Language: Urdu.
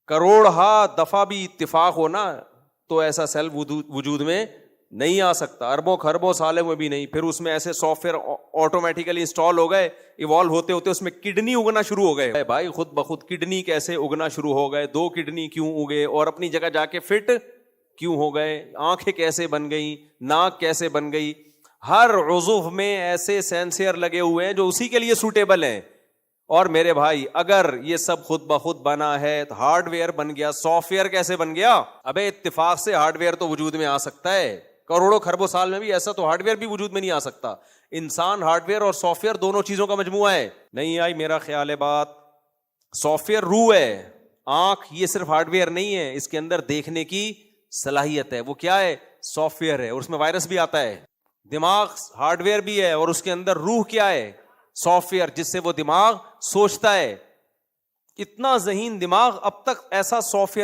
کروڑہا دفعہ بھی اتفاق ہو نا تو ایسا سیل وجود میں نہیں آ سکتا, اربوں خربوں سالوں میں بھی نہیں. پھر اس میں ایسے سافٹ ویئر آٹومیٹیکلی انسٹال ہو گئے, ایوالو ہوتے ہوتے اس میں کڈنی اگنا شروع ہو گئے. بھائی خود بخود کڈنی کیسے اگنا شروع ہو گئے, 2 کڈنی کیوں اگے اور اپنی جگہ جا کے فٹ کیوں ہو گئے, آنکھیں کیسے بن گئی, ناک کیسے بن گئی. ہر عضو میں ایسے سینسر لگے ہوئے ہیں جو اسی کے لیے سوٹیبل ہیں. اور میرے بھائی اگر یہ سب خود بخود بنا ہے تو ہارڈ ویئر بن گیا, سافٹ ویئر کیسے بن گیا؟ ابے اتفاق سے ہارڈ ویئر تو وجود میں آ سکتا ہے, کروڑوں خربوں سال میں بھی ایسا تو ہارڈ ویئر بھی وجود میں نہیں آ سکتا. انسان ہارڈ ویئر اور سافٹ ویئر دونوں چیزوں کا مجموعہ ہے. نہیں آئی میرا خیال ہے بات؟ سافٹ ویئر روح ہے, آنکھ یہ صرف ہارڈ ویئر نہیں ہے, اس کے اندر دیکھنے کی صلاحیت ہے. وہ کیا ہے؟ سافٹ ویئر ہے, اور اس میں وائرس بھی آتا ہے. دماغ ہارڈ ویئر بھی ہے, اور اس کے اندر روح کیا ہے؟ سافٹ ویئر, جس سے وہ دماغ سوچتا ہے. اتنا ذہین دماغ اب تک ایسا سافٹ ویئر